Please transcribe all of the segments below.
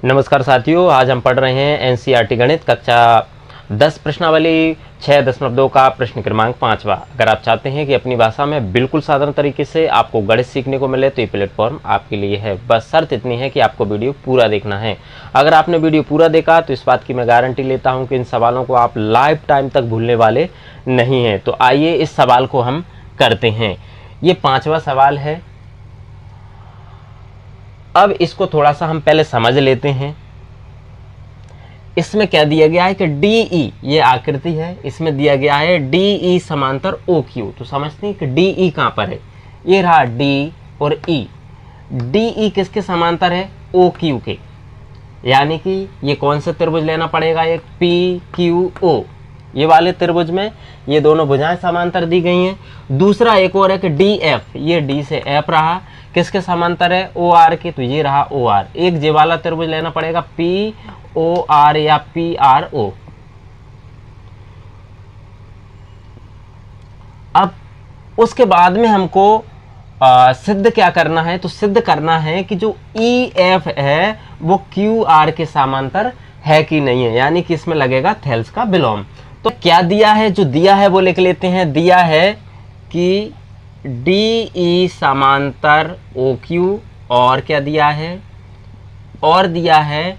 नमस्कार साथियों, आज हम पढ़ रहे हैं एनसीईआरटी गणित कक्षा 10 प्रश्नावली 6.2 का प्रश्न क्रमांक 5वां। अगर आप चाहते हैं कि अपनी भाषा में बिल्कुल साधारण तरीके से आपको गणित सीखने को मिले तो ये प्लेटफॉर्म आपके लिए है। बस शर्त इतनी है कि आपको वीडियो पूरा देखना है। अगर आपने वीडियो पूरा देखा तो इस बात की मैं गारंटी लेता हूँ कि इन सवालों को आप लाइफ टाइम तक भूलने वाले नहीं हैं। तो आइए इस सवाल को हम करते हैं। ये 5वां सवाल है। अब इसको थोड़ा सा हम पहले समझ लेते हैं। इसमें क्या दिया गया है कि DE ये आकृति है, इसमें दिया गया है DE समांतर OQ। तो समझते हैं कि DE कहाँ पर है। ये रहा D और E। DE किसके समांतर है? OQ के। यानी कि ये कौन सा त्रिभुज लेना पड़ेगा? एक PQO। ये वाले त्रिभुज में ये दोनों भुजाएं समांतर दी गई हैं। दूसरा एक और है कि DF, ये D से F रहा, किसके समांतर है? OR के। तो ये रहा OR। एक जे वाला त्रिभुज लेना पड़ेगा POR या PRO। अब उसके बाद में हमको सिद्ध क्या करना है? तो सिद्ध करना है कि जो EF है वो QR के समांतर है कि नहीं है, यानी कि इसमें लगेगा थेल्स का विलोम। तो क्या दिया है? जो दिया है वो लिख लेते हैं। दिया है कि DE समांतर OQ, और क्या दिया है? और दिया है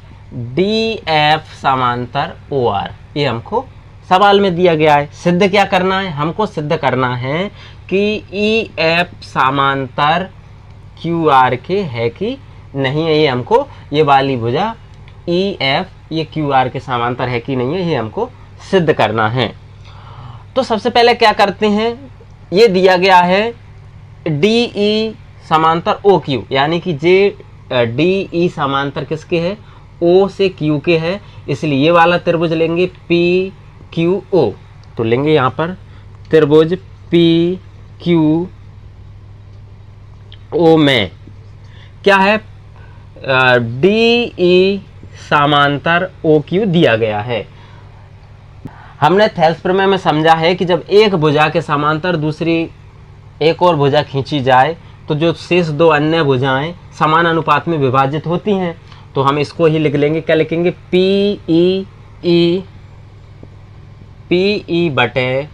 DF समांतर OR। ये हमको सवाल में दिया गया है। सिद्ध क्या करना है? हमको सिद्ध करना है कि EF समांतर QR के है कि नहीं है। ये हमको, ये वाली भुजा EF ये QR के समांतर है कि नहीं है, ये हमको सिद्ध करना है। तो सबसे पहले क्या करते हैं? ये दिया गया है DE समांतर OQ, यानी कि DE समांतर किसके है? O से Q के है, इसलिए ये वाला त्रिभुज लेंगे PQO। तो लेंगे यहाँ पर त्रिभुज PQO में क्या है? DE समांतर OQ दिया गया है। हमने थेल्स प्रमेय में समझा है कि जब एक भुजा के समांतर दूसरी एक और भुजा खींची जाए तो जो शेष दो अन्य भुजाएं समान अनुपात में विभाजित होती हैं। तो हम इसको ही लिख लेंगे। क्या लिखेंगे? PE बटे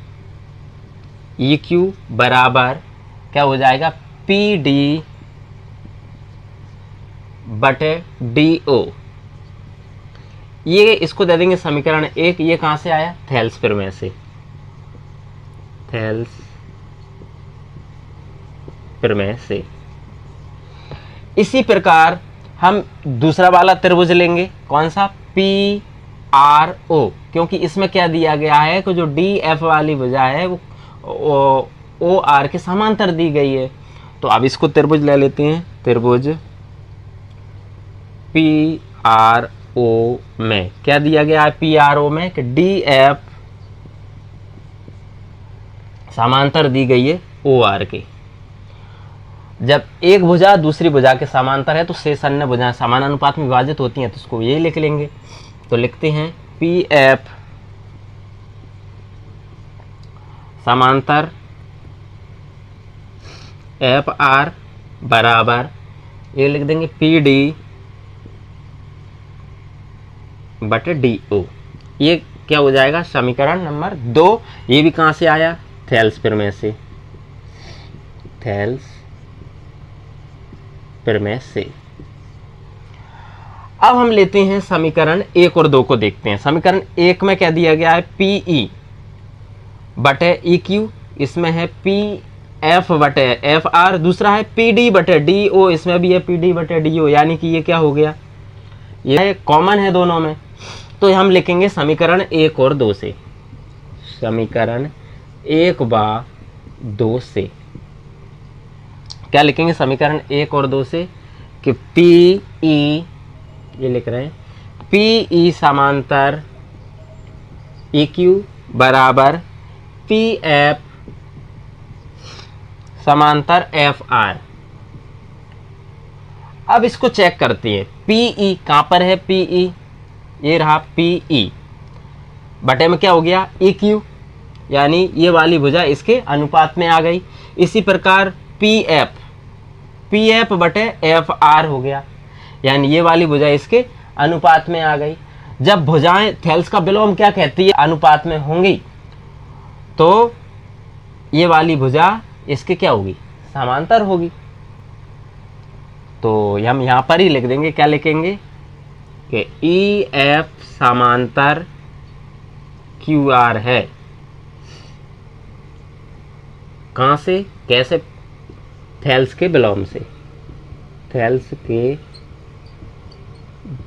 EQ बराबर क्या हो जाएगा? PD बटे DO। ये इसको दे देंगे समीकरण 1। ये कहां से आया? थेल्स प्रमेय से। थेल्स प्रमेय से। इसी प्रकार हम दूसरा वाला त्रिभुज लेंगे। कौन सा? PRO, क्योंकि इसमें क्या दिया गया है कि जो DF वाली भुजा है वो OR के समांतर दी गई है। तो अब इसको त्रिभुज ले लेते हैं। त्रिभुज PRO में क्या दिया गया है? PRO में कि DF समांतर दी गई है OR के। जब एक भुजा दूसरी भुजा के समांतर है तो शेष अन्य भुजाएं समान अनुपात में विभाजित होती हैं, तो इसको ये लिख लेंगे। तो लिखते हैं PF समांतर FR बराबर, ये लिख देंगे PD बटे DO। ये क्या हो जाएगा? समीकरण नंबर 2। ये भी कहां से आया? थेल्स प्रमेय से। थेल्स प्रमेय से। अब हम लेते हैं समीकरण 1 और 2 को देखते हैं। समीकरण 1 में क्या दिया गया है? PE बटे EQ, इसमें है PF बटे FR। दूसरा है PD बटे DO, इसमें भी है PD बटे DO। यानी कि ये क्या हो गया? ये कॉमन है दोनों में। तो हम लिखेंगे समीकरण 1 और 2 से। समीकरण 1 व 2 से क्या लिखेंगे? समीकरण 1 और 2 से कि PE, ये लिख रहे हैं PE समांतर EQ बराबर PF समांतर FR। अब इसको चेक करते हैं। PE कहां पर है? PE ये रहा PE बटे में क्या हो गया? EQ, यानी ये वाली भुजा इसके अनुपात में आ गई। इसी प्रकार PF बटे FR हो गया, यानी ये वाली भुजा इसके अनुपात में आ गई। जब भुजाएं थेल्स का विलोम क्या कहती है, अनुपात में होंगी, तो ये वाली भुजा इसके क्या होगी, समांतर होगी। तो हम यहाँ पर ही लिख देंगे, क्या लिखेंगे कि ई एफ समांतर क्यू आर है। कहाँ से, कैसे, थेल्स के विलोम से, थेल्स के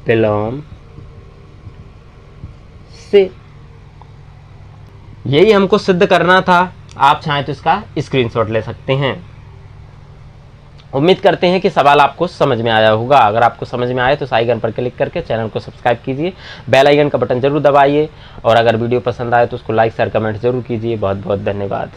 विलोम से। यही हमको सिद्ध करना था। आप चाहें तो इसका स्क्रीनशॉट ले सकते हैं। उम्मीद करते हैं कि सवाल आपको समझ में आया होगा। अगर आपको समझ में आए तो इस आइकन पर क्लिक करके चैनल को सब्सक्राइब कीजिए, बेल आइकन का बटन जरूर दबाइए, और अगर वीडियो पसंद आए तो उसको लाइक शेयर कमेंट जरूर कीजिए। बहुत बहुत धन्यवाद।